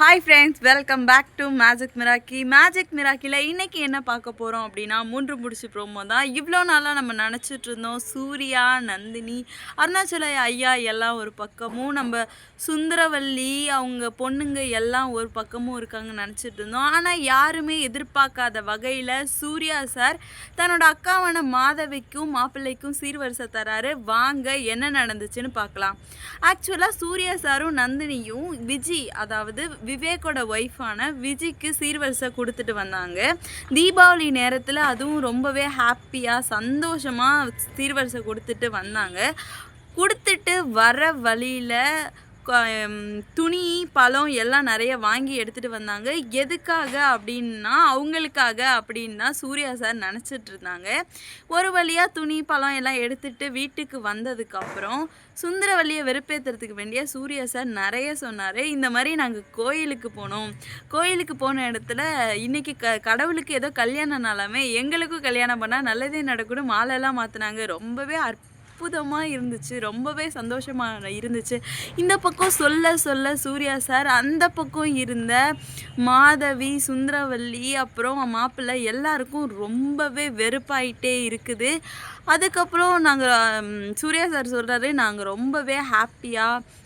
Hi friends, welcome back to magic Miracky. Magic மிராக்கியில் இன்றைக்கி என்ன பார்க்க போகிறோம் அப்படின்னா, மூன்று முடிச்சு ப்ரோமோ தான். இவ்வளோ நாளாக நம்ம நினச்சிட்டு இருந்தோம். சூர்யா, நந்தினி, அருணாச்சல ஐயா எல்லாம் ஒரு பக்கமும், நம்ம சுந்தரவல்லி அவங்க பொண்ணுங்க எல்லாம் ஒரு பக்கமும் இருக்காங்கன்னு நினச்சிட்டு இருந்தோம். ஆனால் யாருமே எதிர்பார்க்காத வகையில் சூர்யா சார் தன்னோட அக்காவான மாதவிக்கும் மாப்பிள்ளைக்கும் சீர்வரிசை தராரு. வாங்க என்ன நடந்துச்சுன்னு பார்க்கலாம். ஆக்சுவலாக சூர்யா சாரும் நந்தினியும் விஜி, அதாவது விவேக்கோட ஒய்ஃபான விஜிக்கு சீர்வரிசை கொடுத்துட்டு வந்தாங்க. தீபாவளி நேரத்தில் அதுவும் ரொம்பவே ஹாப்பியாக சந்தோஷமாக சீர்வரிசை கொடுத்துட்டு வந்தாங்க. கொடுத்துட்டு வர வழியில் துணி, பழம் எல்லாம் நிறைய வாங்கி எடுத்துகிட்டு வந்தாங்க. எதுக்காக அப்படின்னா, அவங்களுக்காக அப்படின்னு தான் சூர்யா சார் நினச்சிட்டு இருந்தாங்க. ஒரு வழியாக துணி, பழம் எல்லாம் எடுத்துகிட்டு வீட்டுக்கு வந்ததுக்கப்புறம் சுந்தரவல்லியை வெறுப்பேற்றுறதுக்கு வேண்டிய சூர்யா சார் நிறைய சொன்னார். இந்த மாதிரி நாங்கள் கோயிலுக்கு போனோம், கோயிலுக்கு போன இடத்துல இன்றைக்கி கடவுளுக்கு ஏதோ கல்யாணம் நாளாமே, எங்களுக்கும் கல்யாணம் பண்ணால் நல்லதே நடக்கணும், மாலையெல்லாம் மாற்றினாங்க. ரொம்பவே அற்புதமாக இருந்துச்சு, ரொம்பவே சந்தோஷமாக இருந்துச்சு. இந்த பக்கம் சொல்ல சொல்ல சூர்யா சார் அந்த பக்கம் இருந்த மாதவி, சுந்தரவல்லி, அப்புறம் மாப்பிள்ளை எல்லாருக்கும் ரொம்பவே வெறுப்பாயிட்டே இருக்குது. அதுக்கப்புறம் நாங்கள் சூர்யா சார் சொல்கிறாரு, நாங்கள் ரொம்பவே ஹாப்பியாக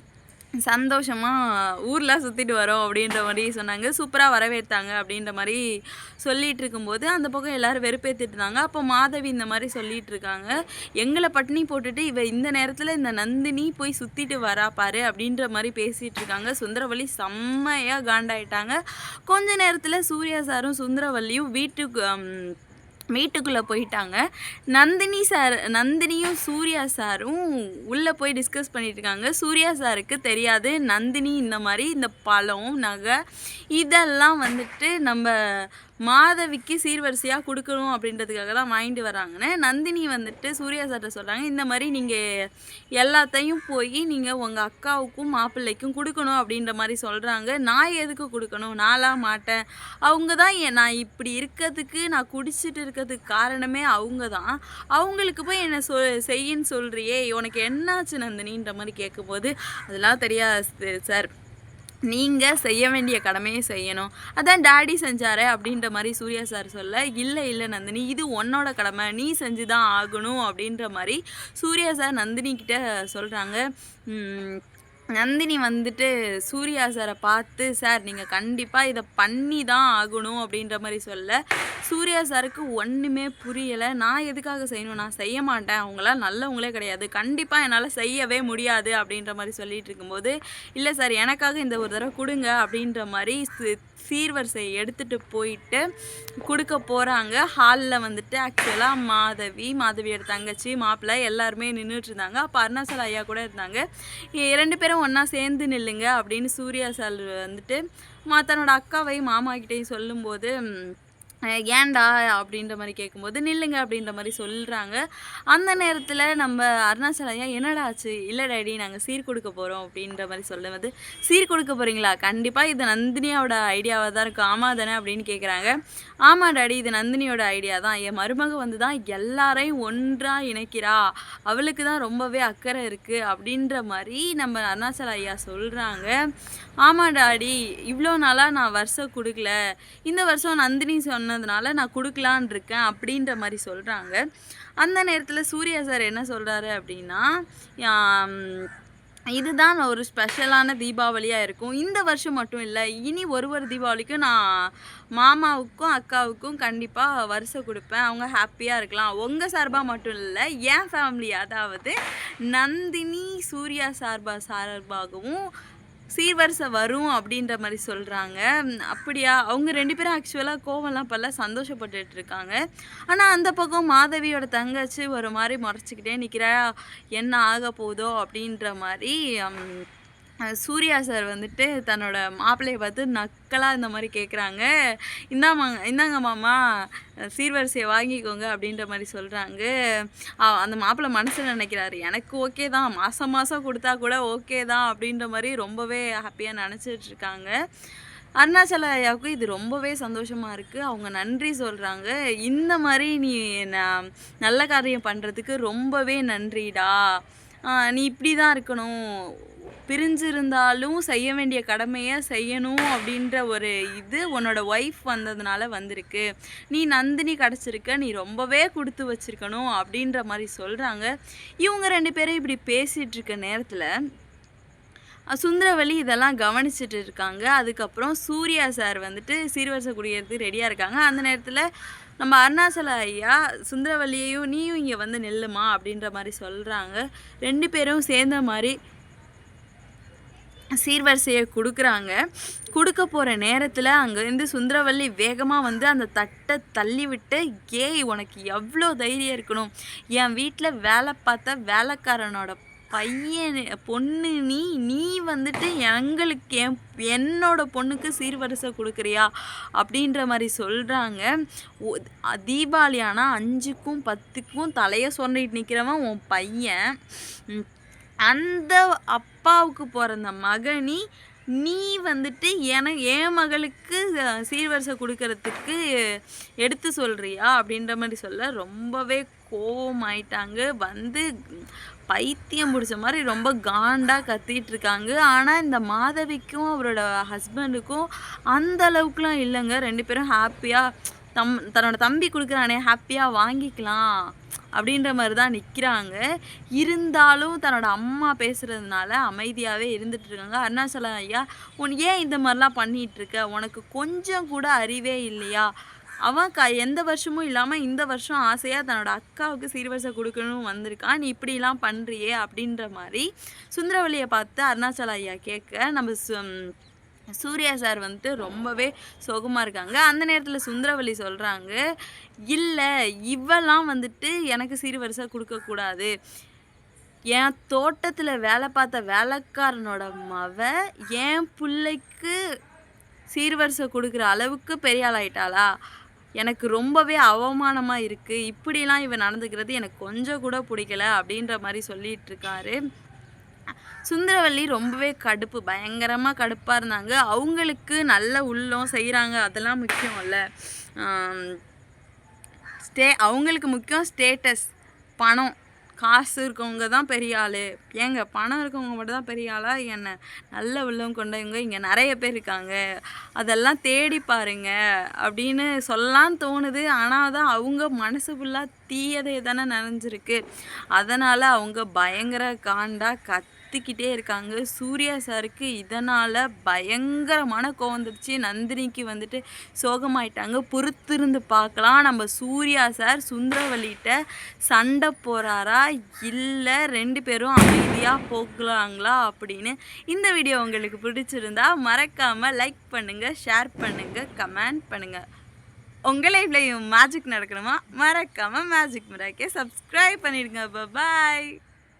சந்தோஷமாக ஊரில் சுற்றிட்டு வரோம் அப்படின்ற மாதிரி சொன்னாங்க. சூப்பராக வரவேற்றாங்க அப்படின்ற மாதிரி சொல்லிகிட்டு இருக்கும்போது அந்த பக்கம் எல்லோரும் வெறுப்பேற்றிட்டு இருந்தாங்க. அப்போ மாதவி இந்த மாதிரி சொல்லிகிட்டு இருக்காங்க, எங்களை பட்டினி போட்டுட்டு இந்த நேரத்தில் இந்த நந்தினி போய் சுற்றிட்டு வரா பாரு அப்படின்ற மாதிரி பேசிகிட்டு இருக்காங்க. சுந்தரவல்லி செம்மையாக காண்டாயிட்டாங்க. கொஞ்ச நேரத்தில் சூர்யா சாரும் சுந்தரவல்லியும் வீட்டுக்குள்ளே போயிட்டாங்க. நந்தினியும் சூர்யா சாரும் உள்ளே போய் டிஸ்கஸ் பண்ணிட்டு இருக்காங்க. சூர்யா சாருக்கு தெரியாது நந்தினி இந்த மாதிரி இந்த பழம், நகை இதெல்லாம் வந்துட்டு நம்ம மாதவிக்கு சீர்வரிசையாக கொடுக்கணும் அப்படின்றதுக்காக தான் வாங்கிட்டு வராங்கன்னு. நந்தினி வந்துட்டு சூர்யா சார்ட்ட சொல்கிறாங்க, இந்த மாதிரி நீங்கள் எல்லாத்தையும் போய் நீங்கள் உங்கள் அக்காவுக்கும் மாப்பிள்ளைக்கும் கொடுக்கணும் அப்படின்ற மாதிரி சொல்கிறாங்க. நான் எதுக்கு கொடுக்கணும், நான்லாம் மாட்டேன், அவங்க தான் நான் இப்படி இருக்கிறதுக்கு, நான் குடிச்சிட்டு இருக்கிறதுக்கு காரணமே அவங்க தான், அவங்களுக்கு போய் என்ன செய்யின்னு சொல்கிறியே, உனக்கு என்னாச்சு நந்தினின்ற மாதிரி கேட்கும்போது, அதெல்லாம் தெரியாது சார், நீங்கள் செய்ய வேண்டிய கடமையை செய்யணும், அதான் டேடி செஞ்சாரே அப்படின்ற மாதிரி சூர்யா சார் சொல்ல, இல்லை நந்தினி, இது உன்னோட கடமை, நீ செஞ்சு தான் ஆகணும் அப்படின்ற மாதிரி சூர்யா சார் நந்தினிக்கிட்ட சொல்கிறாங்க. நந்தினி வந்துட்டு சூர்யா சாரை பார்த்து, சார் நீங்கள் கண்டிப்பாக இதை பண்ணி தான் ஆகணும் அப்படின்ற மாதிரி சொல்ல, சூர்யா சாருக்கு ஒன்றுமே புரியலை. நான் எதுக்காக செய்யணும், நான் செய்ய மாட்டேன், அவங்களாம் நல்லவங்களே கிடையாது, கண்டிப்பாக என்னால் செய்யவே முடியாது அப்படின்ற மாதிரி சொல்லிகிட்டு இருக்கும்போது, இல்லை சார் எனக்காக இந்த ஒரு தடவை கொடுங்க அப்படின்ற மாதிரி சீர்வரிசை எடுத்துகிட்டு போயிட்டு கொடுக்க போகிறாங்க. ஹாலில் வந்துட்டு ஆக்சுவலாக மாதவியோட தங்கச்சி, மாப்பிள்ளை எல்லாருமே நின்றுட்டு இருந்தாங்க. அப்போ அருணாச்சல ஐயா கூட இருந்தாங்க. 2 பேரும் ஒன்றா சேர்ந்து நில்லுங்க அப்படின்னு சூர்யா சார் வந்துட்டு தன்னோட அக்காவையும் மாமாக்கிட்டையும் சொல்லும்போது, ஏன்டா அப்படின்ற மாதிரி கேட்கும்போது, நில்லுங்க அப்படின்ற மாதிரி சொல்கிறாங்க. அந்த நேரத்தில் நம்ம அருணாச்சல ஐயா, என்னடா ஆச்சு, இல்லை டேடி நாங்கள் சீர் கொடுக்க போகிறோம் அப்படின்ற மாதிரி சொல்லும்போது, சீர் கொடுக்க போகிறீங்களா, கண்டிப்பாக இது நந்தினியோட ஐடியாவாக தான் இருக்கும், ஆமாம் தானே அப்படின்னு கேட்குறாங்க. ஆமாம் டாடி, இது நந்தினியோட ஐடியா தான், என் மருமக வந்து தான் எல்லாரையும் ஒன்றாக இணைக்கிறா, அவளுக்கு தான் ரொம்பவே அக்கறை இருக்குது அப்படின்ற மாதிரி நம்ம அருணாச்சல ஐயா சொல்கிறாங்க. ஆமாம் டாடி, இவ்வளோ நாளாக நான் வருஷம் கொடுக்கல, இந்த வருஷம் நந்தினி சொன்னதுனால நான் கொடுக்கலான் இருக்கேன் அப்படின்ற மாதிரி சொல்கிறாங்க. அந்த நேரத்தில் சூர்யா சார் என்ன சொல்கிறாரு அப்படின்னா, இதுதான் ஒரு ஸ்பெஷலான தீபாவளியாக இருக்கும், இந்த வருஷம் மட்டும் இல்லை, இனி ஒரு தீபாவளிக்கும் நான் மாமாவுக்கும் அக்காவுக்கும் கண்டிப்பாக வருஷம் கொடுப்பேன், அவங்க ஹாப்பியாக இருக்கலாம், உங்கள் சார்பாக மட்டும் இல்லை, என் ஃபேமிலி, அதாவது நந்தினி சூர்யா சார்பாகவும் சீர்வரிசை வரும் அப்படின்ற மாதிரி சொல்கிறாங்க. அப்படியா, அவங்க 2 பேரும் ஆக்சுவலாக கோவம்லாம் பல்ல சந்தோஷப்பட்டுட்டு இருக்காங்க. ஆனால் அந்த பக்கம் மாதவியோட தங்கச்சி ஒரு மாதிரி முறைச்சிக்கிட்டே நிற்கிறா, என்ன ஆக போதோ அப்படின்ற மாதிரி சூர்யா சார் வந்துட்டு தன்னோட மாப்பிள்ளையை பார்த்து நக்கலாக இந்த மாதிரி கேட்குறாங்க. இந்தாங்க மாமா, சீர்வரிசையை வாங்கிக்கோங்க அப்படின்ற மாதிரி சொல்கிறாங்க. அந்த மாப்பிள்ளை மனசில் நினைக்கிறாரு, எனக்கு ஓகே தான், மாதம் கொடுத்தா கூட ஓகே தான் அப்படின்ற மாதிரி ரொம்பவே ஹாப்பியாக நினச்சிட்டு இருக்காங்க. அருணாச்சல ஐயாவுக்கு இது ரொம்பவே சந்தோஷமாக இருக்குது. அவங்க நன்றி சொல்கிறாங்க. இந்த மாதிரி நீ நல்ல காரியம் பண்ணுறதுக்கு ரொம்பவே நன்றிடா, நீ இப்படி தான் இருக்கணும், பிரிஞ்சிருந்தாலும் செய்ய வேண்டிய கடமையை செய்யணும் அப்படின்ற ஒரு இது உன்னோட ஒய்ஃப் வந்ததுனால வந்திருக்கு. நீ நந்தினி கிடச்சிருக்க, நீ ரொம்பவே கொடுத்து வச்சிருக்கணும் அப்படின்ற மாதிரி சொல்கிறாங்க. இவங்க 2 பேரும் இப்படி பேசிகிட்டு இருக்க நேரத்தில் சுந்தரவல்லி இதெல்லாம் கவனிச்சிட்டு இருக்காங்க. அதுக்கப்புறம் சூர்யா சார் வந்துட்டு சீர்வரிசை குடிக்கிறதுக்கு ரெடியாக இருக்காங்க. அந்த நேரத்தில் நம்ம அருணாச்சல ஐயா சுந்தரவல்லியையும் நீயும் இங்கே வந்து நில்லுமா அப்படின்ற மாதிரி சொல்கிறாங்க. 2 பேரும் சேர்ந்த மாதிரி சீர்வரிசையை கொடுக்குறாங்க. கொடுக்க போகிற நேரத்தில் அங்கேருந்து சுந்தரவல்லி வேகமாக வந்து அந்த தட்டை தள்ளி விட்டு, ஏய் உனக்கு எவ்வளோ தைரியம் இருக்கணும், என் வீட்டில் வேலை பார்த்த வேலைக்காரனோட பையன் பொண்ணு நீ வந்துட்டு எங்களுக்கு என்னோட பொண்ணுக்கு சீர்வரிசை கொடுக்குறியா அப்படின்ற மாதிரி சொல்கிறாங்க. தீபாவளி ஆனால் 5க்கும் 10க்கும் தலையை சொன்னிட்டு நிற்கிறவன் உன் பையன், அந்த அப்பாவுக்கு பிறந்த மகனி நீ வந்துட்டு என் மகளுக்கு சீர்வரிசை கொடுக்கறதுக்கு எடுத்து சொல்கிறியா அப்படின்ற மாதிரி சொல்ல ரொம்பவே கோவமாயிட்டாங்க. வந்து பைத்தியம் பிடிச்ச மாதிரி ரொம்ப காண்டாக கத்திட்டு இருக்காங்க. ஆனால் இந்த மாதவிக்கும் அவரோட ஹஸ்பண்டுக்கும் அந்த அளவுக்குலாம் இல்லைங்க. 2 பேரும் ஹாப்பியாக தன்னோட தம்பி கொடுக்குறானே ஹாப்பியாக வாங்கிக்கலாம் அப்படின்ற மாதிரி தான் நிற்கிறாங்க. இருந்தாலும் தன்னோட அம்மா பேசுகிறதுனால அமைதியாகவே இருந்துகிட்ருக்காங்க. அருணாச்சலம் ஐயா, ஏன் இந்த மாதிரிலாம் பண்ணிகிட்ருக்க, உனக்கு கொஞ்சம் கூட அறிவே இல்லையா, அவன் எந்த வருஷமும் இல்லாமல் இந்த வருஷம் ஆசையாக தன்னோட அக்காவுக்கு சீர்வரிசை கொடுக்கணும்னு வந்திருக்கான், நீ இப்படிலாம் பண்ணுறியே அப்படின்ற மாதிரி சுந்தரவல்லியை பார்த்து அருணாச்சல ஐயா கேட்க நம்ம சூர்யா சார் வந்துட்டு ரொம்பவே சோகமாக இருக்காங்க. அந்த நேரத்தில் சுந்தரவல்லி சொல்கிறாங்க, இல்லை இவெல்லாம் வந்துட்டு எனக்கு சீர்வரிசை கொடுக்கக்கூடாது, என் தோட்டத்தில் வேலை பார்த்த வேலைக்காரனோட என் பிள்ளைக்கு சீர்வரிசை கொடுக்குற அளவுக்கு பெரிய ஆள் ஆயிட்டாளா, எனக்கு ரொம்பவே அவமானமாக இருக்குது, இப்படிலாம் இவன் நடந்துக்கிறது எனக்கு கொஞ்சம் கூட பிடிக்கல அப்படின்ற மாதிரி சொல்லிகிட்டு இருக்காரு. சுந்தரவல்லி ரொம்பவே பயங்கரமாக கடுப்பாக இருந்தாங்க. அவங்களுக்கு நல்ல உள்ளம் செய்கிறாங்க, அதெல்லாம் முக்கியம் இல்லை, அவங்களுக்கு முக்கியம் ஸ்டேட்டஸ், பணம், காசு இருக்கவங்க தான் பெரிய ஆள். ஏங்க பணம் இருக்கவங்க மட்டும் தான் பெரிய ஆளா என்ன, நல்ல உள்ளம் கொண்டவங்க இங்கே நிறைய பேர் இருக்காங்க, அதெல்லாம் தேடி பாருங்க அப்படின்னு சொல்லலான்னு தோணுது. ஆனால் தான் அவங்க மனசு ஃபுல்லாக தீயதே தானே நினைஞ்சிருக்கு. அதனால் அவங்க பயங்கர காண்டாக கத்திக்கிட்டே இருக்காங்க. சூர்யா சாருக்கு இதனால் பயங்கரமான கோவம் வந்துடுச்சு. நந்தினிக்கு வந்துட்டு சோகமாயிட்டாங்க. பொறுத்திருந்து பார்க்கலாம், நம்ம சூர்யா சார் சுந்தரவல்லிகிட்ட சண்டை போகிறாரா இல்லை 2 பேரும் அமைதியாக போகலாங்களா அப்படின்னு. இந்த வீடியோ உங்களுக்கு பிடிச்சிருந்தா மறக்காமல் லைக் பண்ணுங்கள், ஷேர் பண்ணுங்கள், கமெண்ட் பண்ணுங்கள். உங்கள் லைஃப்லையும் மேஜிக் நடக்கணுமா, மறக்காமல் மேஜிக் மிராக்கே சப்ஸ்கிரைப் பண்ணிடுங்க. பாய்.